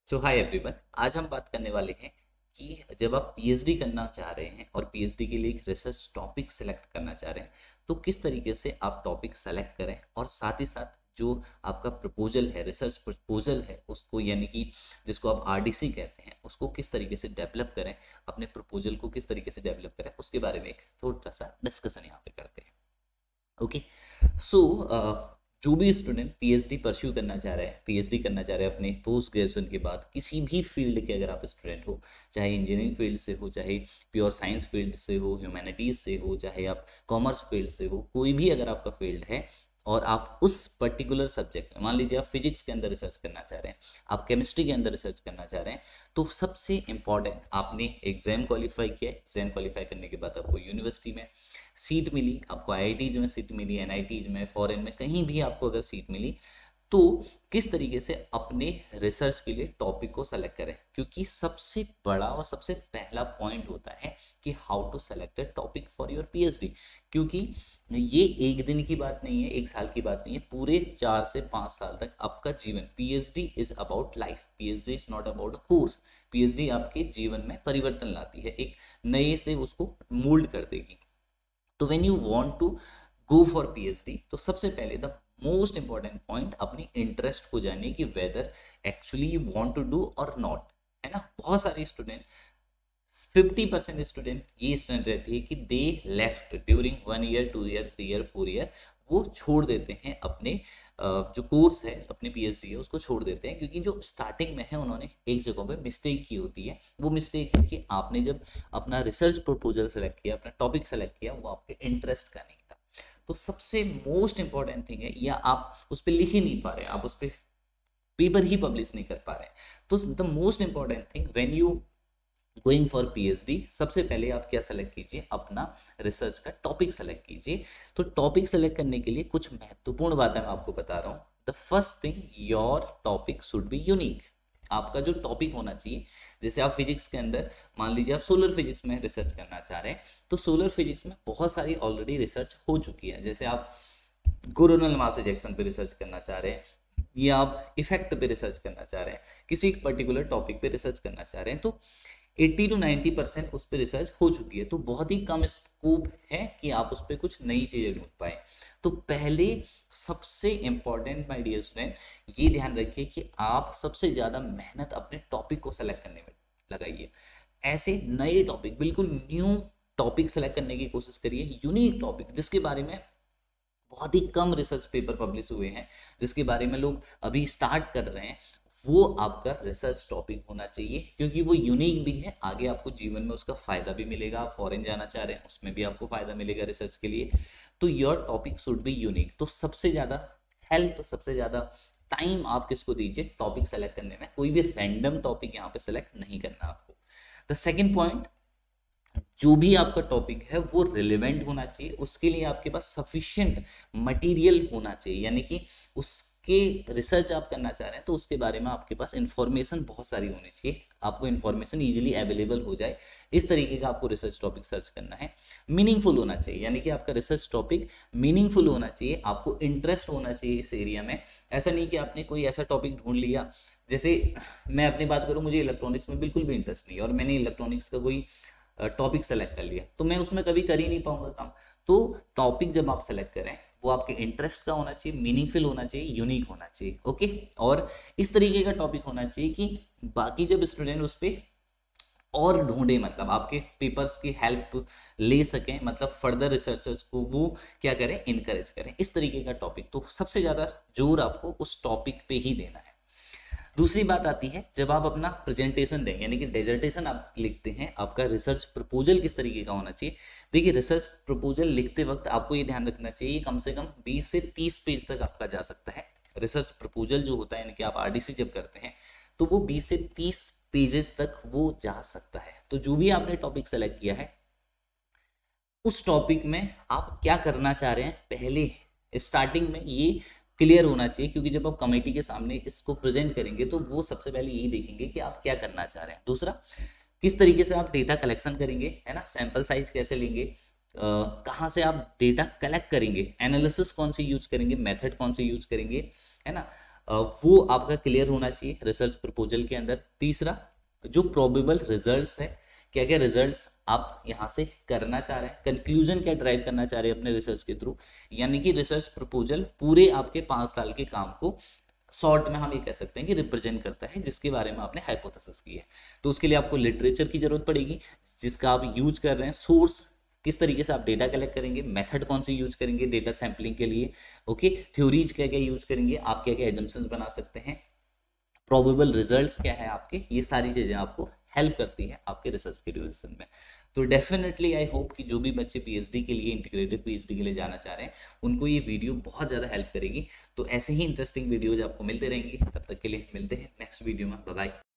सो hi everyone. आज हम बात करने वाले हैं कि जब आप पीएचडी करना चाह रहे हैं और पीएचडी के लिए एक रिसर्च टॉपिक सेलेक्ट करना चाह रहे हैं तो किस तरीके से आप टॉपिक सेलेक्ट करें और साथ ही साथ जो आपका प्रपोजल है, रिसर्च प्रपोजल है, उसको यानी कि जिसको आप आरडीसी कहते हैं, उसको किस तरीके से डेवलप करें, अपने प्रपोजल को किस तरीके से डेवलप करें, उसके बारे में एक थोड़ा सा डिस्कशन यहाँ पे करते हैं। ओके। सो जो भी स्टूडेंट पीएचडी परस्यू करना चाह रहे हैं, पीएचडी करना चाह रहे हैं अपने पोस्ट ग्रेजुएशन के बाद, किसी भी फील्ड के अगर आप स्टूडेंट हो, चाहे इंजीनियरिंग फील्ड से हो, चाहे प्योर साइंस फील्ड से हो, ह्यूमैनिटीज़ से हो, चाहे आप कॉमर्स फील्ड से हो, कोई भी अगर आपका फील्ड है और आप उस पर्टिकुलर सब्जेक्ट में, मान लीजिए आप फिजिक्स के अंदर रिसर्च करना चाह रहे हैं, आप केमिस्ट्री के अंदर रिसर्च करना चाह रहे हैं, तो सबसे इंपॉर्टेंट आपने एग्जाम क्वालिफाई किया। एग्जाम क्वालिफाई करने के बाद आपको यूनिवर्सिटी में सीट मिली, आपको आईआईटीज में सीट मिली, एनआईटीज में, फॉरेन में, कहीं भी आपको अगर सीट मिली, तो किस तरीके से अपने रिसर्च के लिए टॉपिक को सेलेक्ट करें, क्योंकि सबसे बड़ा और सबसे पहला पॉइंट होता है कि how to select a topic for your PhD. क्योंकि ये एक दिन की बात नहीं है, एक साल की बात नहीं है, पूरे 4 से 5 साल तक आपका जीवन, PhD is about life, PhD is not about a course. PhD आपके जीवन में परिवर्तन लाती है, एक नए से उसको मोल्ड कर देगी। तो when you want to go for PhD, तो सबसे पहले द मोस्ट इंपॉर्टेंट पॉइंट अपनी इंटरेस्ट को जानने की, whether actually you want to do और नॉट, है ना। बहुत सारे स्टूडेंट, 50% स्टूडेंट ये स्टूडेंट रहती है कि they left during 1 year, 2 year, 3 year, 4 year, वो छोड़ देते हैं अपने जो कोर्स है, अपने पीएचडी है, उसको छोड़ देते हैं, क्योंकि जो स्टार्टिंग में है उन्होंने एक जगह पे मिस्टेक की होती है। वो मिस्टेक है कि आपने जब अपना रिसर्च प्रपोजल सेलेक्ट किया, अपना टॉपिक सेलेक्ट किया, वो आपके इंटरेस्ट का नहीं था। तो सबसे मोस्ट इंपॉर्टेंट थिंग है, या आप उस पर लिख ही नहीं पा रहे हैं, आप उस पर पेपर ही पब्लिश नहीं कर पा रहे हैं, तो the most important thing when you going for PhD, सबसे पहले आप क्या सेलेक्ट कीजिए, अपना रिसर्च का टॉपिक सेलेक्ट कीजिए। तो टॉपिक सेलेक्ट करने के लिए कुछ महत्वपूर्ण बातें मैं आपको बता रहा हूँ। The first thing, your topic should be unique. आपका जो टॉपिक होना चाहिए, जैसे आप फिजिक्स के अंदर, मान लीजिए आप सोलर फिजिक्स में रिसर्च करना चाह रहे हैं, तो सोलर फिजिक्स में बहुत सारी ऑलरेडी रिसर्च हो चुकी है। जैसे आप कोरोनल मास इजेक्शन पे रिसर्च करना चाह रहे हैं, या आप इफेक्ट पे रिसर्च करना चाह रहे हैं, किसी पर्टिकुलर टॉपिक पे रिसर्च करना चाह रहे हैं, तो 80 to 90% उस पर रिसर्च हो चुकी है। तो बहुत ही कम स्कोप है कि आप उस पर कुछ नई चीज़ें ढूंढ पाए। तो पहले सबसे इंपॉर्टेंट माय डियर स्टूडेंट, ये ध्यान रखिए कि आप सबसे ज़्यादा मेहनत अपने टॉपिक को सेलेक्ट करने में लगाइए। ऐसे नए टॉपिक, बिल्कुल न्यू टॉपिक सेलेक्ट करने की कोशिश करिए, यूनिक टॉपिक जिसके बारे में बहुत ही कम रिसर्च पेपर पब्लिश हुए हैं, जिसके बारे में लोग अभी स्टार्ट कर रहे हैं, वो आपका रिसर्च टॉपिक होना चाहिए, क्योंकि वो यूनिक भी है। आगे आपको जीवन में उसका फायदा भी मिलेगा। आप फॉरेन जाना चाह रहे हैं, उसमें भी आपको फायदा मिलेगा रिसर्च के लिए। तो your topic should be unique. तो सबसे ज़्यादा हेल्प, सबसे ज़्यादा टाइम आप किसको दीजिए, टॉपिक सेलेक्ट करने में। कोई भी रैंडम टॉपिक यहाँ पे सेलेक्ट नहीं करना आपको। द सेकेंड पॉइंट, जो भी आपका टॉपिक है वो रिलेवेंट होना चाहिए, उसके लिए आपके पास सफिशिएंट मटेरियल होना चाहिए, यानी कि उसके रिसर्च आप करना चाह रहे हैं तो उसके बारे में आपके पास इंफॉर्मेशन बहुत सारी होनी चाहिए, आपको इंफॉर्मेशन इजीली अवेलेबल हो जाए, इस तरीके का आपको रिसर्च टॉपिक सर्च करना है। मीनिंगफुल होना चाहिए, यानी कि आपका रिसर्च टॉपिक मीनिंगफुल होना चाहिए, आपको इंटरेस्ट होना चाहिए इस एरिया में। ऐसा नहीं कि आपने कोई ऐसा टॉपिक ढूंढ लिया, जैसे मैं अपनी बात करूँ, मुझे इलेक्ट्रॉनिक्स में बिल्कुल भी इंटरेस्ट नहीं है और मैंने इलेक्ट्रॉनिक्स का कोई टॉपिक सेलेक्ट कर लिया, तो मैं उसमें कभी कर ही नहीं पाऊंगा काम। तो टॉपिक जब आप सेलेक्ट करें, वो आपके इंटरेस्ट का होना चाहिए, मीनिंगफुल होना चाहिए, यूनिक होना चाहिए। ओके। और इस तरीके का टॉपिक होना चाहिए कि बाकी जब स्टूडेंट उस पर और ढूंढे, मतलब आपके पेपर्स की हेल्प ले सकें, मतलब फर्दर रिसर्चर्स को वो क्या करें, इनकरेज करें, इस तरीके का टॉपिक। तो सबसे ज़्यादा जोर आपको उस टॉपिक पे ही देना है। दूसरी बात आती है, जब आप अपना प्रेजेंटेशन दें, यानी कि डेजर्टेशन आप लिखते हैं, आपका रिसर्च प्रपोजल किस तरीके का होना चाहिए। देखिए, रिसर्च प्रपोजल लिखते वक्त आपको ये ध्यान रखना चाहिए, कम से कम 20 से 30 पेज तक आपका जा सकता है। रिसर्च प्रपोजल जो होता है, यानी कि आप आरडीसी जब करते हैं, तो वो 20 से 30 पेजेस तक वो जा सकता है। तो जो भी आपने टॉपिक सेलेक्ट किया है, उस टॉपिक में आप क्या करना चाह रहे हैं, पहले स्टार्टिंग में ये क्लियर होना चाहिए, क्योंकि जब आप कमेटी के सामने इसको प्रेजेंट करेंगे तो वो सबसे पहले यही देखेंगे कि आप क्या करना चाह रहे हैं। दूसरा, किस तरीके से आप डेटा कलेक्शन करेंगे, है ना, सैंपल साइज कैसे लेंगे, कहाँ से आप डेटा कलेक्ट करेंगे, एनालिसिस कौन सी यूज करेंगे, मेथड कौन सी यूज करेंगे, है ना, वो आपका क्लियर होना चाहिए रिसर्च प्रपोजल के अंदर। तीसरा, जो प्रोबेबल रिजल्ट्स है, क्या क्या रिजल्ट्स आप यहाँ से करना चाह रहे हैं, कंक्लूजन क्या ड्राइव करना चाह रहे हैं अपने रिसर्च के थ्रू, यानी कि रिसर्च प्रपोजल पूरे आपके 5 साल के काम को शॉर्ट में हम ये कह सकते हैं कि रिप्रेजेंट करता है, जिसके बारे में आपने हाइपोथेसिस की है। तो उसके लिए आपको लिटरेचर की जरूरत पड़ेगी जिसका आप यूज कर रहे हैं, सोर्स किस तरीके से आप डेटा कलेक्ट करेंगे, मेथड कौन सी यूज करेंगे डेटा सैंपलिंग के लिए, ओके, थ्योरीज क्या क्या यूज करेंगे, आप क्या क्या एजम्पशंस बना सकते हैं, प्रोबेबल रिजल्ट्स क्या है आपके, ये सारी चीजें आपको हेल्प करती है आपके रिसर्च के ड्यूरेशन में। तो डेफिनेटली आई होप कि जो भी बच्चे पीएचडी के लिए, इंटीग्रेटेड पीएचडी के लिए जाना चाह रहे हैं, उनको ये वीडियो बहुत ज़्यादा हेल्प करेगी। तो ऐसे ही इंटरेस्टिंग वीडियोज आपको मिलते रहेंगी, तब तक के लिए मिलते हैं नेक्स्ट वीडियो में। Bye bye.